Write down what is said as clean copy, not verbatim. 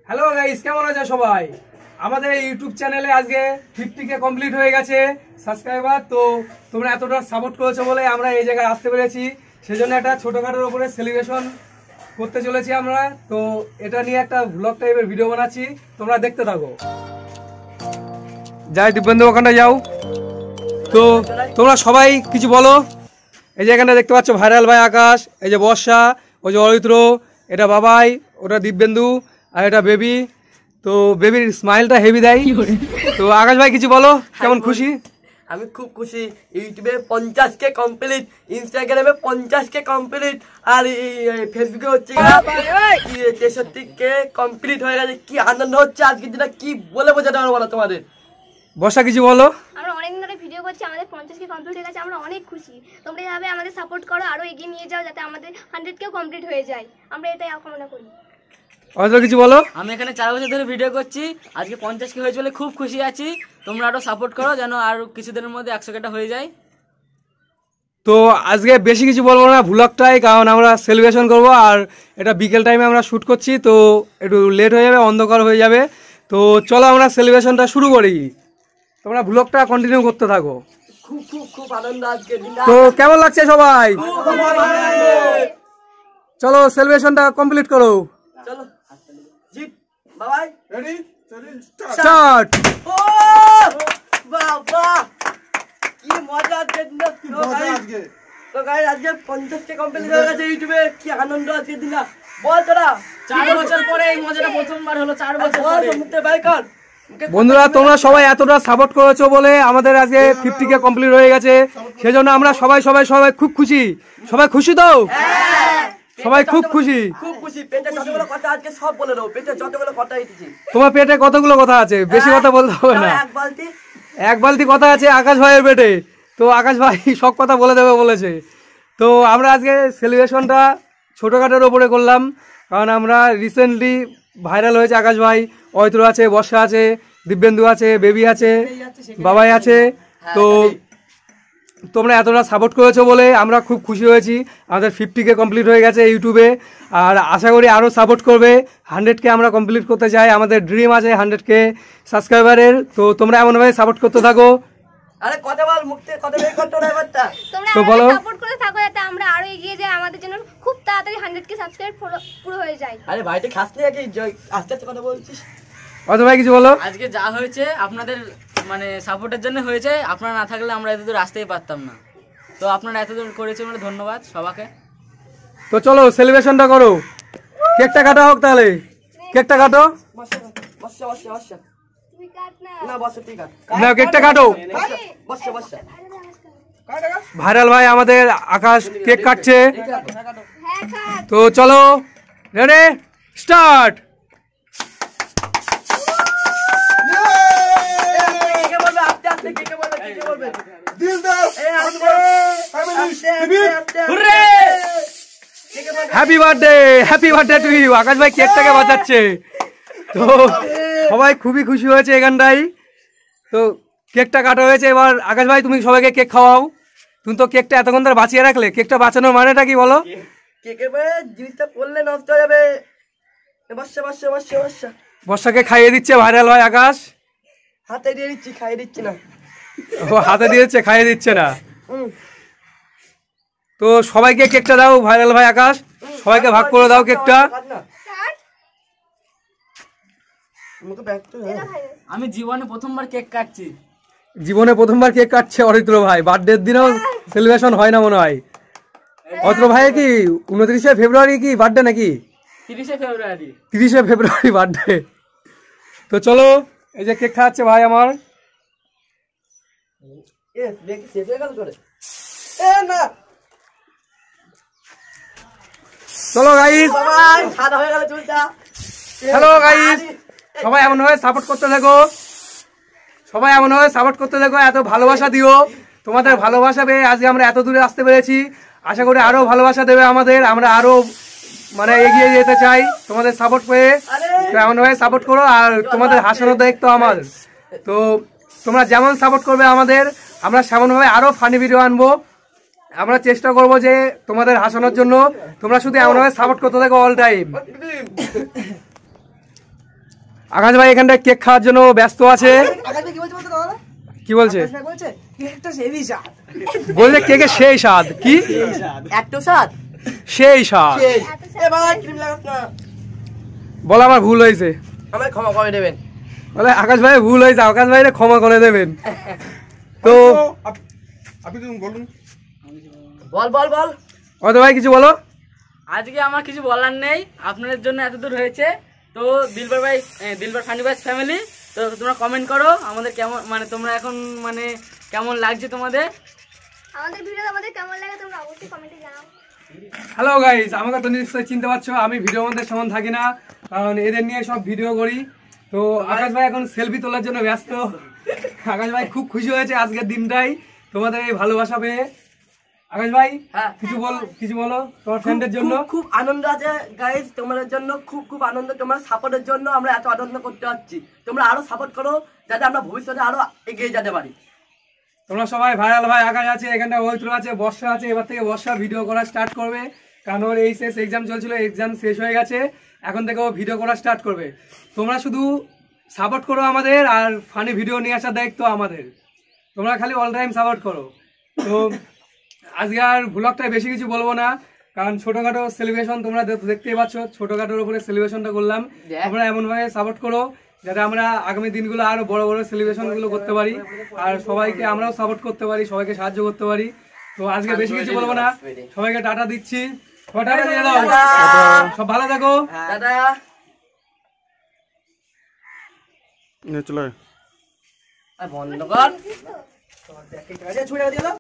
Hello guys, কেমন আছো সবাই? আমাদের ইউটিউব চ্যানেলে আজকে 50K কমপ্লিট হয়ে গেছে সাবস্ক্রাইবার। তো তোমরা এতটা সাপোর্ট করেছো বলে আমরা এই জায়গায় আসতে পেরেছি। সেজন্য একটা ছোটখাটোর উপরে সেলিব্রেশন করতে চলেছি আমরা। তো এটা নিয়ে একটা ব্লগ টাইপের ভিডিও বানাচ্ছি, তোমরা দেখতে থাকো। যাই দিব্যেন্দু, ওখানটা যাও। তো তোমরা সবাই কিছু বলো। এই যে এখানটা দেখতে পাচ্ছ ভাইরাল ভাই আকাশ, এই যে বর্ষা, ওই যে অরিত্র, এটা বাবাই, ওটা দিব্যেন্দু, আর এটা বেবি। তো বেবির স্মাইলটা হেভি দেয়। তো আকাশ ভাই কিছু বলো, কেমন খুশি? আমি খুব খুশি। ইউটিউবে 50K কমপ্লিট, ইনস্টাগ্রামে 50K কমপ্লিট, আর ফেসবুকে হচ্ছে 63K কমপ্লিট হয়ে গেছে। কি আনন্দ হচ্ছে আজকের দিনে, কি বলে বোঝাতে পারবো না তোমাদের। বর্ষা কিছু বলো। আমরা অনেকদিন ধরে ভিডিও করছি, আমাদের 50K কমপ্লিট হয়ে গেছে, আমরা অনেক খুশি। তোমরা এভাবে আমাদের সাপোর্ট করো, আরো এগিয়ে নিয়ে যাও যাতে আমাদের 100K কমপ্লিট হয়ে যায়। আমরা এটাই কামনা করি। অরিত্র কিছু বলো। আমি এখানে 4 বছর ধরে ভিডিও করছি, আজকে 50K হয়েছে বলে খুব খুশি আছি। তোমরা আরো সাপোর্ট করো যেন আর কিছুদিনের মধ্যে 100Kটা হয়ে যায়। তো আজকে বেশি কিছু বলবো না ভ্লগটাই, কারণ আমরা সেলিব্রেশন করব আর এটা বিকেল টাইমে আমরা শ্যুট করছি, তো একটু লেট হয়ে যাবে, অন্ধকার হয়ে যাবে। তো চলো আমরা সেলিব্রেশনটা শুরু করি, তোমরা ভ্লগটা কন্টিনিউ করতে থাকো। খুব খুব খুব আনন্দ আজকে দিন। তো কেমন লাগছে সবাই? চলো সেলিব্রেশনটা কমপ্লিট করো। চলো জিত বাবাই, রেডি স্টার্ট। ও বাবা, কি মজা আজকে দিন। তো গাইস আজকে 50K কমপ্লিট হয়ে গেছে ইউটিউবে, কি আনন্দ আজকে দিন। বল তোরা, 4 বছর পরে এই মজাটা প্রথমবার হলো। 4 বছর পরে মুখে বাইকর। বন্ধুরা তোমরা সবাই এতটা সাপোর্ট করেছো বলে আমাদের আজকে 50K কমপ্লিট হয়ে গেছে। সেজন্য আমরা সবাই সবাই সবাই খুব খুশি। সবাই খুশি তো? সবাই খুব খুশি। খুব খুশি। পেটে যতগুলো কথা আজকে সব বলে দাও, পেটে যতগুলো কথা হইতেছে। তোমার পেটে কতগুলো কথা আছে? বেশি কথা বলতে হবে না। এক বালতি কথা আছে আকাশ ভাইয়ের পেটে। তো আকাশ ভাই সব কথা বলে দেবে বলেছে। তো আমরা আজকে সেলিব্রেশনটা ছোটোখাটোর ওপরে করলাম, কারণ আমরা রিসেন্টলি ভাইরাল হয়েছে। আকাশ ভাই, অরিত্র আছে, বর্ষা আছে, দিব্যেন্দু আছে, বেবি আছে, বাবাই আছে। তো তোমরা এতটা সাপোর্ট করেছো বলে আমরা খুব খুশি হয়েছি। আমাদের 50K কমপ্লিট হয়ে গেছে ইউটিউবে, আর আশা করি আরও সাপোর্ট করবে। 100K আমরা কমপ্লিট করতে চাই, আমাদের ড্রিম আছে 100K সাবস্ক্রাইবারের। তো তোমরা এমনভাবে সাপোর্ট করতে থাকো। আরে কথা বল, মুখ থেকে কথা বের করতে না এবারটা। তোমরা তো বলো। আমাদের সাপোর্ট করে থাকো যাতে আমরা আরো এগিয়ে যাই, আমাদের জন্য খুব তাড়াতাড়ি 100K সাবস্ক্রাইব পুরো হয়ে যায়। আরে ভাইটা খাস নি আগে, আস্তে আস্তে কথা বলছিস। অত ভাই কিছু বলো। আজকে যা হয়েছে আপনাদের মানে সাপোর্টের জন্য হয়েছে। আপনারা না থাকলে আমরা এতদূর আসতেই পারতাম না। তো আপনারা এতদূর করেছেন মানে ধন্যবাদ সবাইকে। তো চলো সেলিব্রেশনটা করো, কেকটা কাটা হোক তাহলে। কেকটা কাটো। বসা বসা বসা বসা। তুমি কাট না। না বসা, তুই কাট। না, কেকটা কাটো। বসা বসা। ভাইরাল ভাই আমাদের আকাশ কেক কাটছে। হ্যাঁ কাট। তো চলো, রেডি স্টার্ট। কে বলবে আস্তে আস্তে, কে বলবে, কে বলবে? দিল দাও। এই আস্তে আস্তে। Hurray! Happy birthday, happy birthday to you. Akash ভাই কেকটাকে বাঁচাচ্ছে। তো সবাই খুবই খুশি হয়েছে এখানটাই। তো কেকটা কাটা হয়েছে, এবার আকাশ ভাই তুমি সবাইকে কেক খাওয়াও। তুমি তো কেকটা এতক্ষণ ধরে বাঁচিয়ে রাখলে, কেকটা বাঁচানোর মানেটা কি বলো? কে ভাই জিনিসটা পড়লে নষ্ট হয়ে যাবে। বসা বসা বসা বসা। বর্ষাকে খাইয়ে দিচ্ছে ভাইরাল ভাই আকাশ। হাতে দিয়ে দিচ্ছি, খাইয়ে দিচ্ছি না। ও হাতে দিয়েছে, খাইয়ে দিচ্ছে না। তো সবাইকে কেকটা দাও ভাইরাল ভাই আকাশ, সবাইকে ভাগ করে দাও কেকটা। কাট। মুখে ব্যাগ তো। আমি জীবনে প্রথমবার কেক কাটছি। জীবনে প্রথমবার কেক কাটছে অরিত্র ভাই। বার্থডের দিনেও সেলিব্রেশন হয় না মনে হয়। অরিত্র ভাই কি 29শে ফেব্রুয়ারি কি বার্থডে নাকি? 30শে ফেব্রুয়ারি। 30শে ফেব্রুয়ারি বার্থডে। তো চলো, এই যে কেক খাওয়াচ্ছে ভাই আমার। এ দেখি শেষ হয়ে গেল করে। এ না চলো গাইস, বাবা, সাদা হয়ে গেল চুলটা। হ্যালো গাইস, সবাই এমনভাবে সাপোর্ট করতে থাকো, সবাই এমনভাবে সাপোর্ট করতে থাকো, এত ভালোবাসা দিও। তোমাদের ভালোবাসা পেয়ে আজকে আমরা এত দূরে আসতে পেরেছি। আশা করি আরো ভালোবাসা দেবে আমাদের, আমরা আরো মানে এগিয়ে যেতে চাই তোমাদের সাপোর্ট পেয়ে। তো এমনভাবে সাপোর্ট করো, আর তোমাদের হাসানোর দায়িত্ব আমার। তো তোমরা যেমন সাপোর্ট করবে আমাদের, আমরা সেমনভাবে আরো ফানি ভিডিও আনবো। আমরা চেষ্টা করবো যে তোমাদের হাসানোর জন্য। তোমরা শুধু এমনভাবে সাপোর্ট করতে থাকো অল টাইম। আকাশ ভাই এখানটায় কেক খাওয়ার জন্য ব্যস্ত আছে। কি বলছে? বলছে কেকের সেই স্বাদ। কি এত স্বাদ? সেই স্বাদ। বল আমার ভুল হয়েছে, আমায় ক্ষমা করে দেবেন। বলে আকাশ ভাই ভুল হয়েছে, আকাশ ভাই ক্ষমা করে দেবেন। তো আপনি বলুন। বল বল বল। অত ভাই কিছু বলো। আজকে আমার কিছু বলার নেই, আপনাদের জন্য এত দূর হয়েছে। তো দিলবার ফানি বয়েজ ফ্যামিলি, তো তোমরা কমেন্ট করো আমাদের কেমন, মানে তোমরা এখন মানে কেমন লাগছে তোমাদের। আমাদের ভিডিও আমাদের কেমন লাগে তোমরা অবশ্যই কমেন্টে জানাও। হ্যালো গাইস, আমাকে তো নিশ্চয়ই চিনতে পারছো, আমি ভিডিওর মধ্যে সমান থাকি না, কারণ এদের নিয়ে সব ভিডিও করি। তো আকাশ ভাই এখন সেলফি তোলার জন্য ব্যস্ত। আকাশ ভাই খুব খুশি হয়েছে আজকের দিনটাই তোমাদের এই ভালোবাসা পেয়ে। আকাশ ভাই হ্যাঁ। কিছু বলো তোমার ফ্রেন্ডের জন্য। খুব আনন্দ আছে গাইস তোমাদের জন্য, খুব আনন্দ। তোমরা সাপোর্টের জন্য আমরা এত আনন্দ করতে পারছি। তোমরা আরো সাপোর্ট করো যাতে আমরা ভবিষ্যতে আরো এগিয়ে যেতে পারি। তোমরা সবাই ভাইরাল ভাই আকাশ আছে, এখানটা ঐত্র আছে, বর্ষা আছে। এবার থেকে বর্ষা ভিডিও করা স্টার্ট করবে, কারণ ওর এই শেষ এক্সাম চলছিল, এক্সাম শেষ হয়ে গেছে, এখন থেকে ও ভিডিও করা স্টার্ট করবে। তোমরা শুধু সাপোর্ট করো আমাদের, আর ফানি ভিডিও নিয়ে আসার দায়িত্ব আমাদের। তোমরা খালি অল টাইম সাপোর্ট করো। তো আজকে আর ভ্লগটায় বেশি কিছু বলবো না, কারণ ছোটখাটো সেলিব্রেশন তোমরা দেখতেই পাচ্ছ, ছোটখাটোর উপরে সেলিব্রেশনটা করলাম। তোমরা এমনভাবে সাপোর্ট করো যাতে আমরা আগামী দিনগুলো আরো বড় বড় সেলিব্রেশন গুলো করতে পারি, আর সবাইকে আমরাও সাপোর্ট করতে পারি, সবাইকে সাহায্য করতে পারি। তো আজকে বেশি কিছু বলবো না, সবাইকে টাটা দিচ্ছি। টাটা দিয়ে দাও, সব ভালো থাকো। দাদা চলো বন্ধ কর।